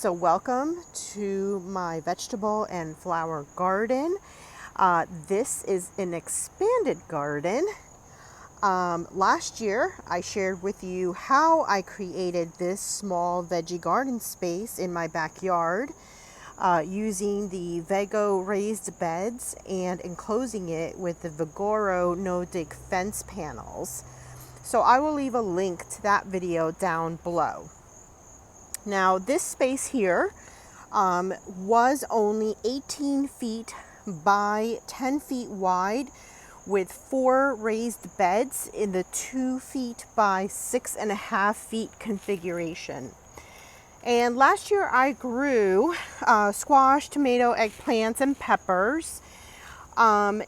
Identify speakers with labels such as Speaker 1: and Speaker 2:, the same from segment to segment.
Speaker 1: So welcome to my vegetable and flower garden. This is an expanded garden. Last year I shared with you how I created this small veggie garden space in my backyard using the Vego raised beds and enclosing it with the Vigoro no-dig fence panels. So I will leave a link to that video down below. Now this space here was only 18 feet by 10 feet wide with 4 raised beds in the 2 feet by 6.5 feet configuration. And last year I grew squash, tomato, eggplants, and peppers. And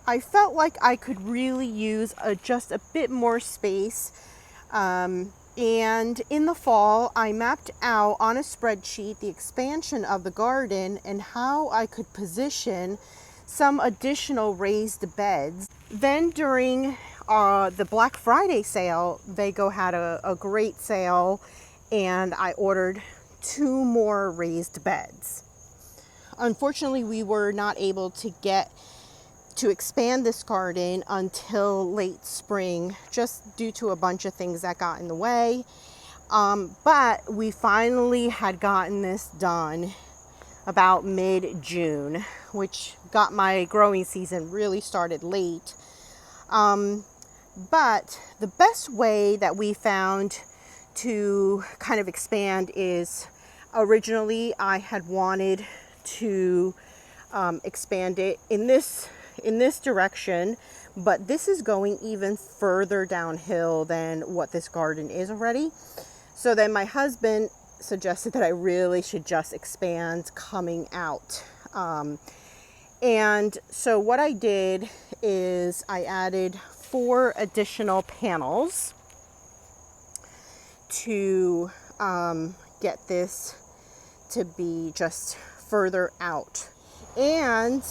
Speaker 1: I felt like I could really use just a bit more space. And in the fall, I mapped out on a spreadsheet the expansion of the garden and how I could position some additional raised beds. Then during the Black Friday sale, Vego had a great sale, and I ordered 2 more raised beds. Unfortunately, we were not able to expand this garden until late spring, just due to a bunch of things that got in the way. But we finally had gotten this done about mid-June, which got my growing season really started late. But the best way that we found to kind of expand is, originally I had wanted to expand it in this direction, but this is going even further downhill than what this garden is already. So then my husband suggested that I really should just expand coming out. And so what I did is I added 4 additional panels to get this to be just further out. And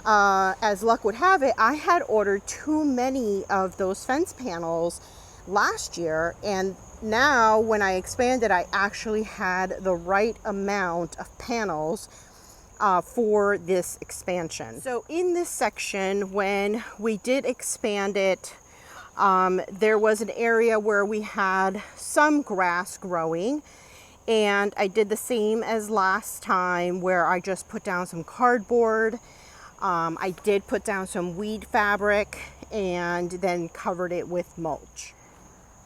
Speaker 1: as luck would have it, I had ordered too many of those fence panels last year, and now when I expanded, I actually had the right amount of panels for this expansion. So in this section, when we did expand it, there was an area where we had some grass growing, and I did the same as last time where I just put down some cardboard. I did put down some weed fabric and then covered it with mulch.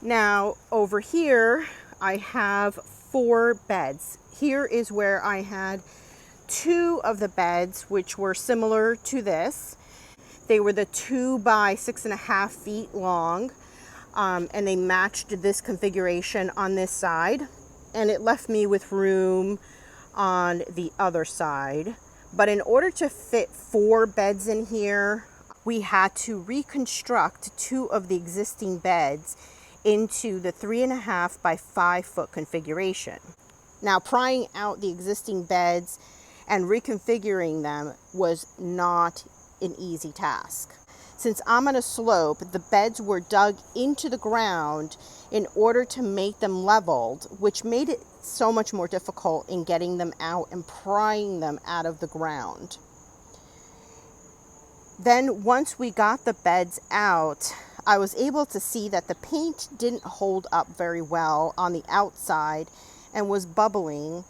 Speaker 1: Now over here I have 4 beds. Here is where I had 2 of the beds which were similar to this. They were the 2 by 6.5 feet long, and they matched this configuration on this side, and it left me with room on the other side. But in order to fit 4 beds in here, we had to reconstruct 2 of the existing beds into the 3.5 by 5 foot configuration. Now, prying out the existing beds and reconfiguring them was not an easy task. Since I'm on a slope, the beds were dug into the ground in order to make them leveled, which made it so much more difficult in getting them out and prying them out of the ground. Then once we got the beds out, I was able to see that the paint didn't hold up very well on the outside and was bubbling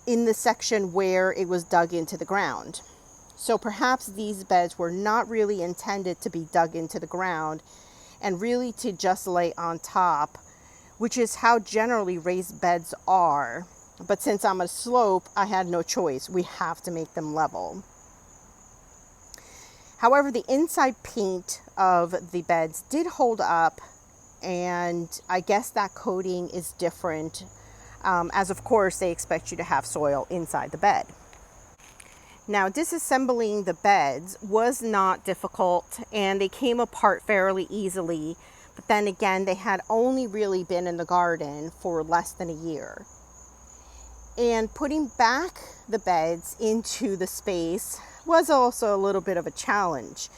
Speaker 1: in the section where it was dug into the ground. So perhaps these beds were not really intended to be dug into the ground and really to just lay on top, which is how generally raised beds are. But since I'm a slope, I had no choice. We have to make them level. However, the inside paint of the beds did hold up, and I guess that coating is different, as of course they expect you to have soil inside the bed. Now, disassembling the beds was not difficult, and they came apart fairly easily. But then again, they had only really been in the garden for less than a year. And putting back the beds into the space was also a little bit of a challenge.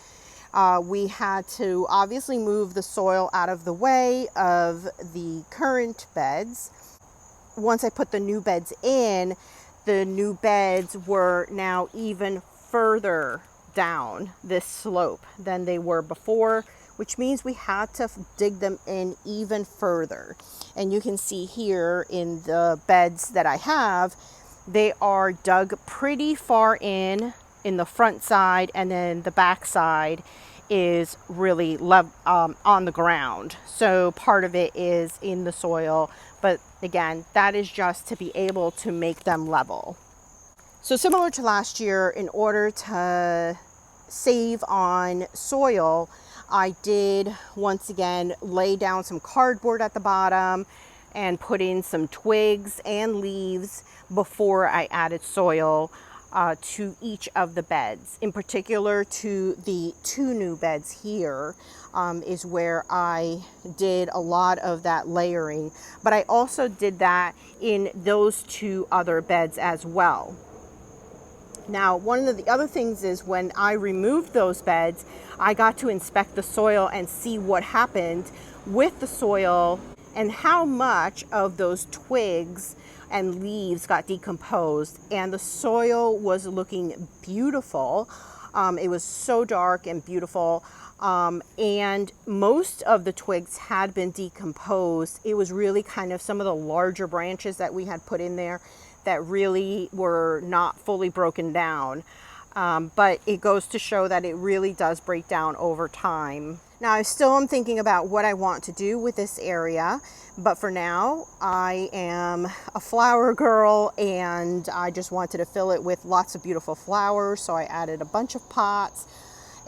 Speaker 1: We had to obviously move the soil out of the way of the current beds. once I put the new beds in, the new beds were now even further down this slope than they were before, which means we had to dig them in even further. And you can see here in the beds that I have, they are dug pretty far in the front side, and then the back side is really on the ground. So part of it is in the soil, but again, that is just to be able to make them level. So similar to last year, in order to save on soil, I did once again lay down some cardboard at the bottom and put in some twigs and leaves before I added soil to each of the beds. In particular, to the 2 new beds here is where I did a lot of that layering, but I also did that in those 2 other beds as well. Now, one of the other things is when I removed those beds, I got to inspect the soil and see what happened with the soil and how much of those twigs and leaves got decomposed. And the soil was looking beautiful. It was so dark and beautiful. And most of the twigs had been decomposed. It was really kind of some of the larger branches that we had put in there that really were not fully broken down. But it goes to show that it really does break down over time. Now, I still am thinking about what I want to do with this area, but for now, I am a flower girl and I just wanted to fill it with lots of beautiful flowers. So I added a bunch of pots,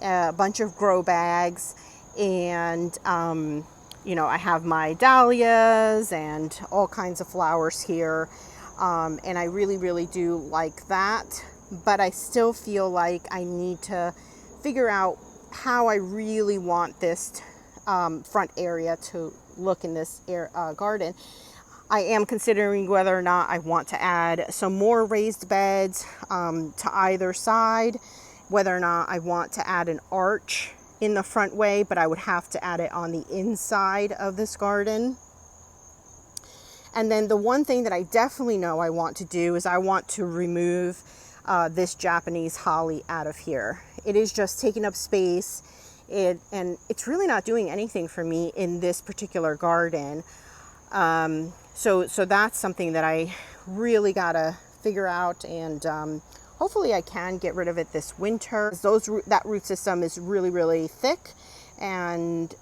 Speaker 1: a bunch of grow bags, and I have my dahlias and all kinds of flowers here. And I really, really do like that, but I still feel like I need to figure out how I really want this front area to look in this garden. I am considering whether or not I want to add some more raised beds to either side, whether or not I want to add an arch in the front way, but I would have to add it on the inside of this garden. And then the one thing that I definitely know I want to do is I want to remove this Japanese holly out of here. It is just taking up space, and it's really not doing anything for me in this particular garden. So that's something that I really gotta figure out, and hopefully I can get rid of it this winter. That root system is really, really thick, and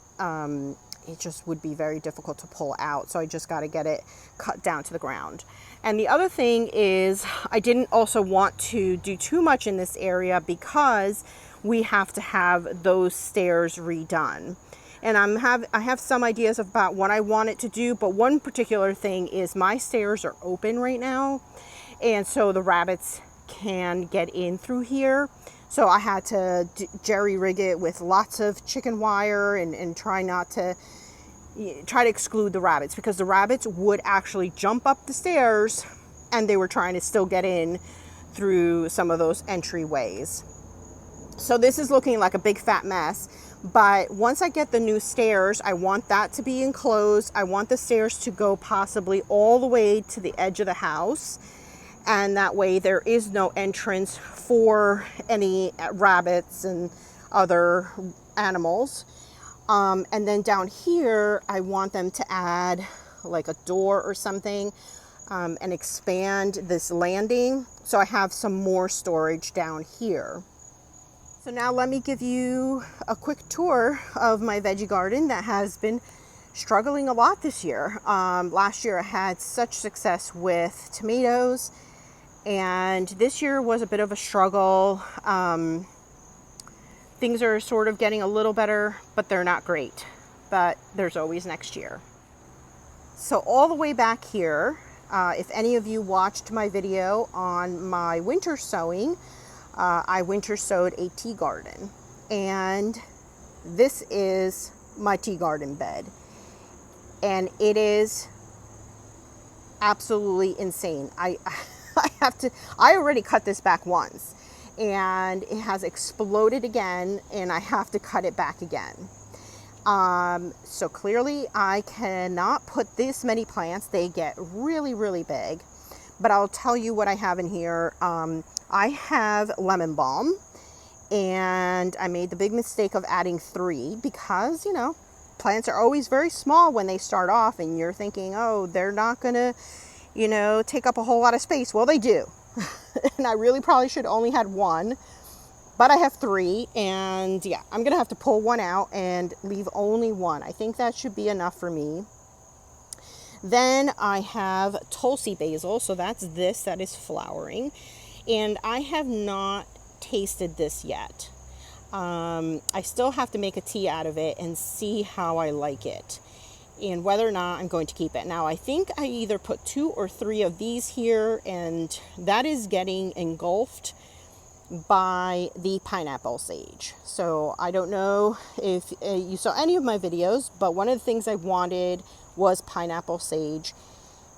Speaker 1: it just would be very difficult to pull out. So I just got to get it cut down to the ground. And the other thing is I didn't also want to do too much in this area because we have to have those stairs redone. And I have some ideas about what I want it to do, but one particular thing is my stairs are open right now, and so the rabbits can get in through here. So I had to jerry rig it with lots of chicken wire and try to exclude the rabbits, because the rabbits would actually jump up the stairs and they were trying to still get in through some of those entryways. So this is looking like a big fat mess. But once I get the new stairs, I want that to be enclosed. I want the stairs to go possibly all the way to the edge of the house. And that way there is no entrance for any rabbits and other animals. And then down here, I want them to add like a door or something and expand this landing. So I have some more storage down here. So now let me give you a quick tour of my veggie garden that has been struggling a lot this year. Last year I had such success with tomatoes, and this year was a bit of a struggle. Things are sort of getting a little better, but they're not great. But there's always next year. So all the way back here, if any of you watched my video on my winter sowing, I winter sowed a tea garden. And this is my tea garden bed. And it is absolutely insane. I already cut this back once, and it has exploded again, and I have to cut it back again. So clearly I cannot put this many plants. They get really, really big. But I'll tell you what I have in here. I have lemon balm, and I made the big mistake of adding 3 because, you know, plants are always very small when they start off, and you're thinking, oh, they're not gonna, you know, take up a whole lot of space. Well, they do. And I really probably should only had 1, but I have 3, and yeah, I'm gonna have to pull 1 out and leave only 1. I think that should be enough for me. Then I have Tulsi basil, so that's this that is flowering, and I have not tasted this yet. I still have to make a tea out of it and see how I like it and whether or not I'm going to keep it. Now, I think I either put 2 or 3 of these here, and that is getting engulfed by the pineapple sage. So I don't know if you saw any of my videos, but one of the things I wanted was pineapple sage,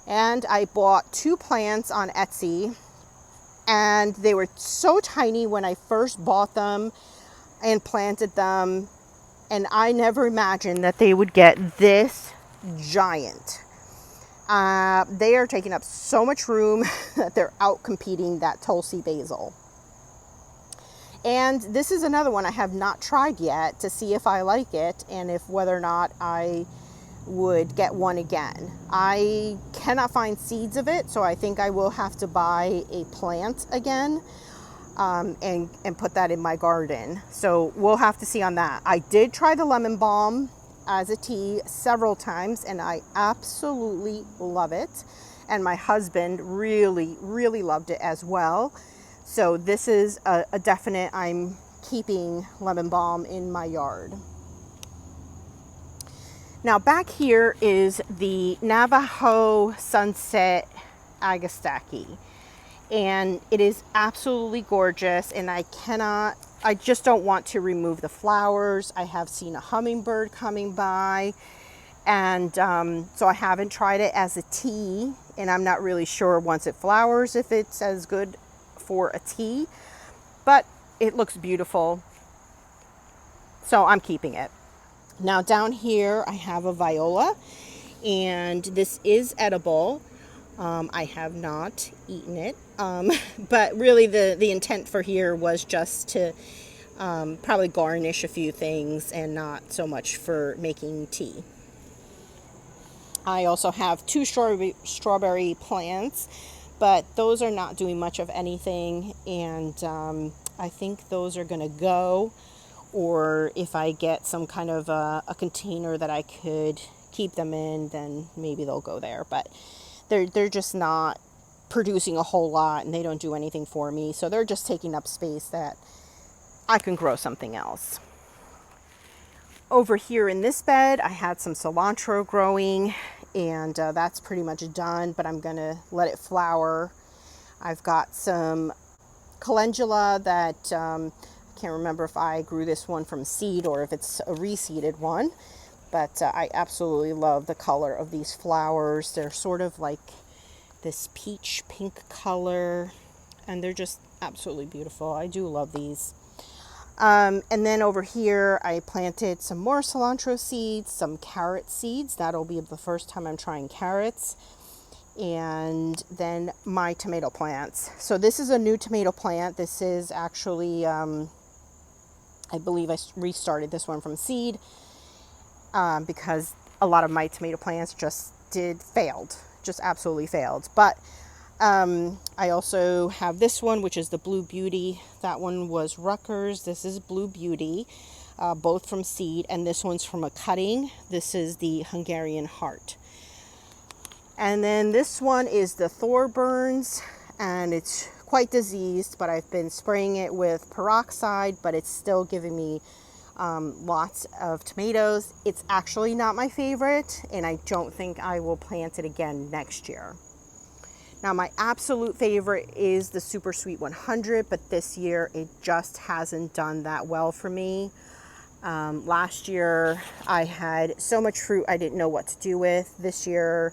Speaker 1: and I bought 2 plants on Etsy, and they were so tiny when I first bought them and planted them, and I never imagined that they would get this giant. They are taking up so much room that they're out competing that Tulsi basil. And this is another one I have not tried yet to see if I like it and if whether or not I would get one again. I cannot find seeds of it, so I think I will have to buy a plant again and put that in my garden. So we'll have to see on that. I did try the lemon balm as a tea several times, and I absolutely love it. And my husband really, really loved it as well. So this is a definite, I'm keeping lemon balm in my yard. Now back here is the Navajo Sunset Agastaki. And it is absolutely gorgeous, and I just don't want to remove the flowers. I have seen a hummingbird coming by, and so I haven't tried it as a tea, and I'm not really sure once it flowers if it's as good for a tea, but it looks beautiful, so I'm keeping it. Now down here I have a viola, and this is edible. I have not eaten it, but really the intent for here was just to probably garnish a few things and not so much for making tea. I also have 2 strawberry plants, but those are not doing much of anything, and I think those are going to go, or if I get some kind of a container that I could keep them in, then maybe they'll go there, but they're just not producing a whole lot, and they don't do anything for me, so they're just taking up space that I can grow something else. Over here in this bed, I had some cilantro growing, and that's pretty much done, but I'm gonna let it flower. I've got some calendula that I can't remember if I grew this one from seed or if it's a reseeded one, but I absolutely love the color of these flowers. They're sort of like this peach pink color, and they're just absolutely beautiful. I do love these. And then over here, I planted some more cilantro seeds, some carrot seeds. That'll be the first time I'm trying carrots. And then my tomato plants. So this is a new tomato plant. This is actually, I believe I restarted this one from seed because a lot of my tomato plants just failed, just absolutely failed. But I also have this one, which is the Blue Beauty. That one was Rutgers. This is Blue Beauty, both from seed, and this one's from a cutting. This is the Hungarian Heart. And then this one is the Thorburns, and it's quite diseased, but I've been spraying it with peroxide, but it's still giving me lots of tomatoes. It's actually not my favorite, and I don't think I will plant it again next year. Now, my absolute favorite is the Super Sweet 100, but this year it just hasn't done that well for me. Last year I had so much fruit I didn't know what to do with. This year,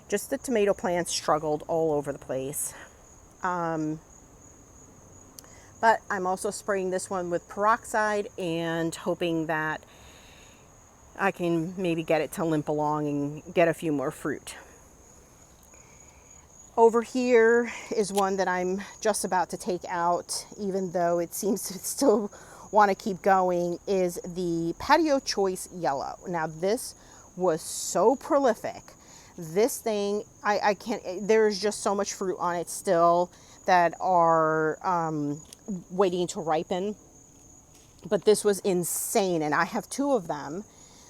Speaker 1: just the tomato plants struggled all over the place. But I'm also spraying this one with peroxide and hoping that I can maybe get it to limp along and get a few more fruit. Over here is one that I'm just about to take out, even though it seems to still want to keep going, is the Patio Choice Yellow. Now this was so prolific. This thing, I can't, there's just so much fruit on it still that are waiting to ripen. But this was insane, and I have 2 of them.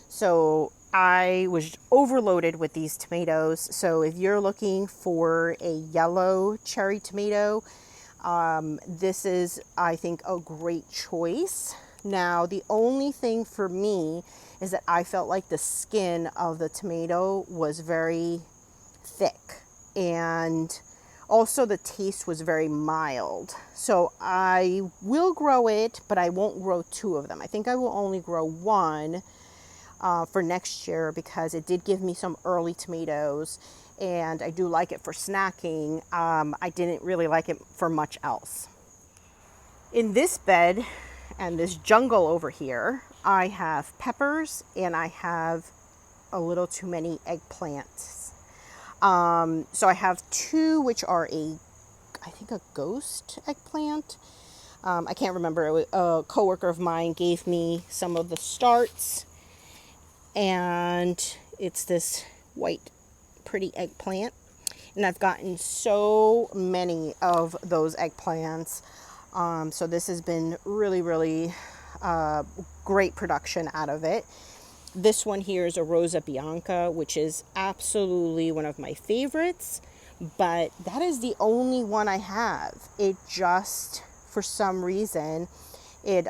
Speaker 1: So I was overloaded with these tomatoes. So if you're looking for a yellow cherry tomato, this is, I think, a great choice. Now, the only thing for me is that I felt like the skin of the tomato was very thick, and also the taste was very mild. So I will grow it, but I won't grow 2 of them. I think I will only grow 1 for next year, because it did give me some early tomatoes, and I do like it for snacking. I didn't really like it for much else. In this bed and this jungle over here, I have peppers and I have a little too many eggplants. So I have 2 which are I think a ghost eggplant. I can't remember. A coworker of mine gave me some of the starts, and it's this white pretty eggplant, and I've gotten so many of those eggplants. So this has been really great production out of it. This one here is a Rosa Bianca, which is absolutely one of my favorites, but that is the only one I have. It just, for some reason, it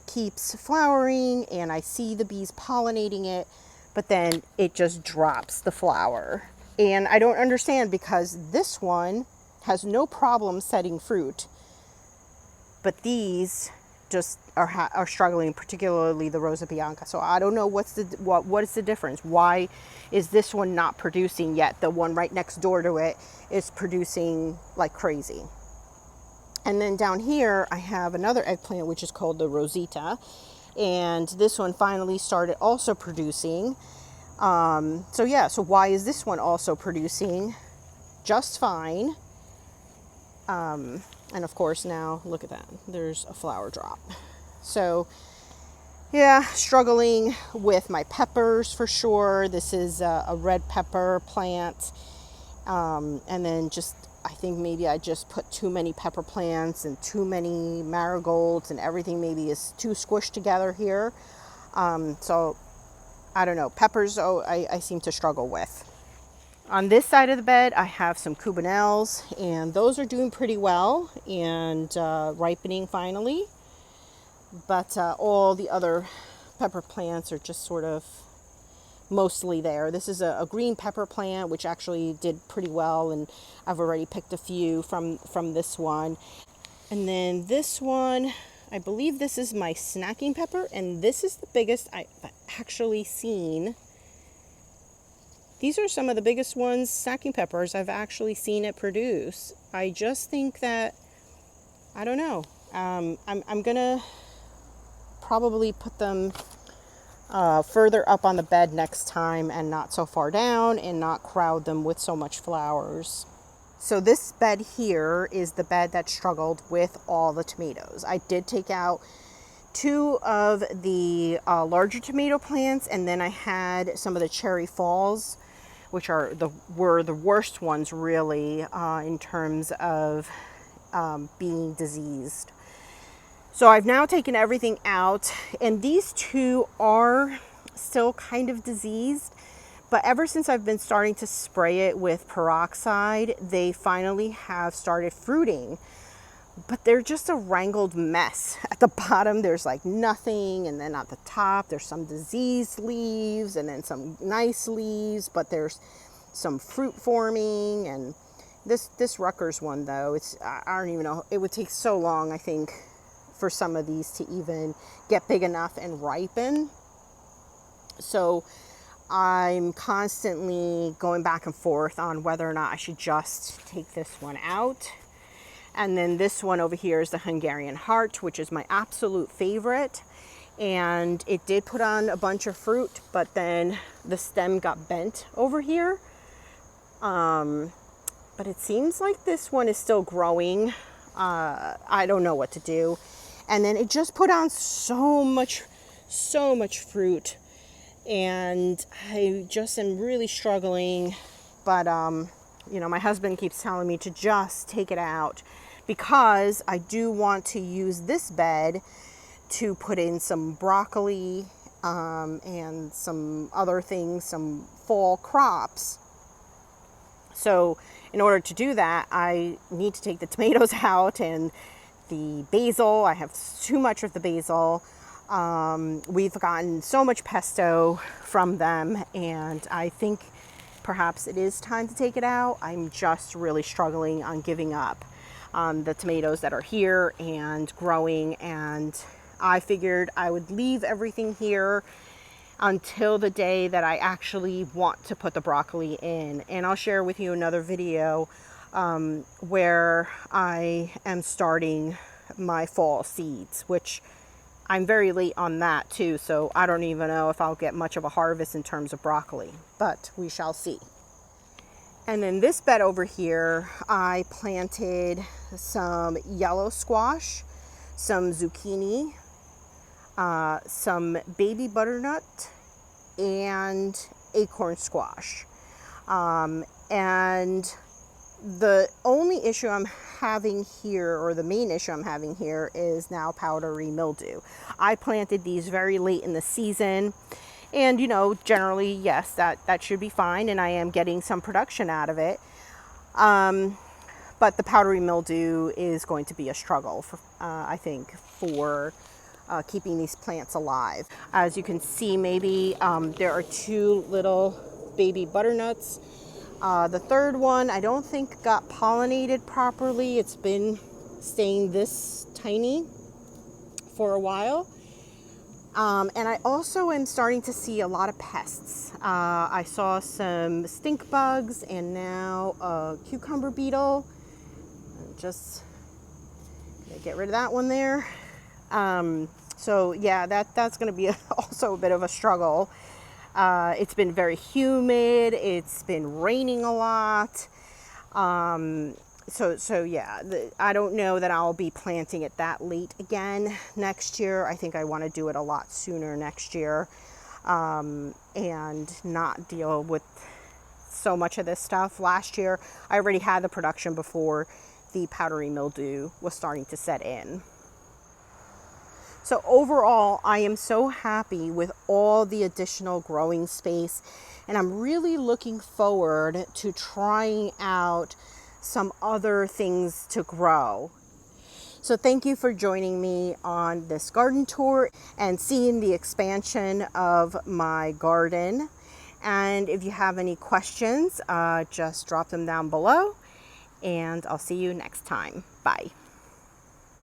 Speaker 1: keeps flowering, and I see the bees pollinating it, but then it just drops the flower. And I don't understand, because this one has no problem setting fruit, but these just are struggling, particularly the Rosa Bianca. So I don't know what is the difference. Why is this one not producing yet? The one right next door to it is producing like crazy. And then down here I have another eggplant, which is called the Rosita, and this one finally started also producing. So why is this one also producing just fine? And of course now, look at that, there's a flower drop. So yeah, struggling with my peppers for sure. This is a red pepper plant. And then I think maybe I just put too many pepper plants and too many marigolds, and everything maybe is too squished together here. So I don't know, peppers, I seem to struggle with. On this side of the bed, I have some cubanelles, and those are doing pretty well and ripening finally. But all the other pepper plants are just sort of mostly there. This is a green pepper plant, which actually did pretty well, and I've already picked a few from this one. And then this one, I believe this is my snacking pepper, and this is the biggest I've actually seen. These are some of the biggest ones, snacking peppers, I've actually seen it produce. I just think that, I don't know, I'm gonna probably put them further up on the bed next time, and not so far down, and not crowd them with so much flowers. So this bed here is the bed that struggled with all the tomatoes. I did take out 2 of the larger tomato plants, and then I had some of the cherry falls, which were the worst ones really in terms of being diseased. So I've now taken everything out, and these 2 are still kind of diseased, but ever since I've been starting to spray it with peroxide, they finally have started fruiting. But they're just a wrangled mess. At the bottom, there's like nothing, and then at the top, there's some diseased leaves, and then some nice leaves, but there's some fruit forming. And this Rutgers one, though, I don't even know, it would take so long, I think, for some of these to even get big enough and ripen. So I'm constantly going back and forth on whether or not I should just take this one out. And then this one over here is the Hungarian Heart, which is my absolute favorite. and it did put on a bunch of fruit, but then the stem got bent over here. But it seems like this one is still growing. I don't know what to do. And then it just put on so much fruit, and I just am really struggling. But you know, my husband keeps telling me to just take it out, because I do want to use this bed to put in some broccoli and some other things, some fall crops. So in order to do that, I need to take the tomatoes out and the basil. I have too much of the basil. We've gotten so much pesto from them, and I think perhaps it is time to take it out. I'm just really struggling on giving up on the tomatoes that are here and growing, and I figured I would leave everything here until the day that I actually want to put the broccoli in. And I'll share with you another video where I am starting my fall seeds, which I'm very late on that too, so I don't even know if I'll get much of a harvest in terms of broccoli, but we shall see. And in this bed over here, I planted some yellow squash, some zucchini, some baby butternut, and acorn squash. And the only issue I'm having here, or the main issue I'm having here, is now powdery mildew. I planted these very late in the season, and you know, generally, yes, that should be fine, and I am getting some production out of it. But the powdery mildew is going to be a struggle, for, I think, for keeping these plants alive. As you can see, maybe there are two little baby butternuts. The third one, I don't think got pollinated properly. It's been staying this tiny for a while. And I also am starting to see a lot of pests. I saw some stink bugs and now a cucumber beetle. Just get rid of that one there. So yeah, that's going to be also a bit of a struggle. It's been very humid. It's been raining a lot. So yeah, I don't know that I'll be planting it that late again next year. I think I want to do it a lot sooner next year, and not deal with so much of this stuff. Last year, I already had the production before the powdery mildew was starting to set in. So overall, I am so happy with all the additional growing space, and I'm really looking forward to trying out some other things to grow. So thank you for joining me on this garden tour and seeing the expansion of my garden. And if you have any questions, just drop them down below, and I'll see you next time. Bye.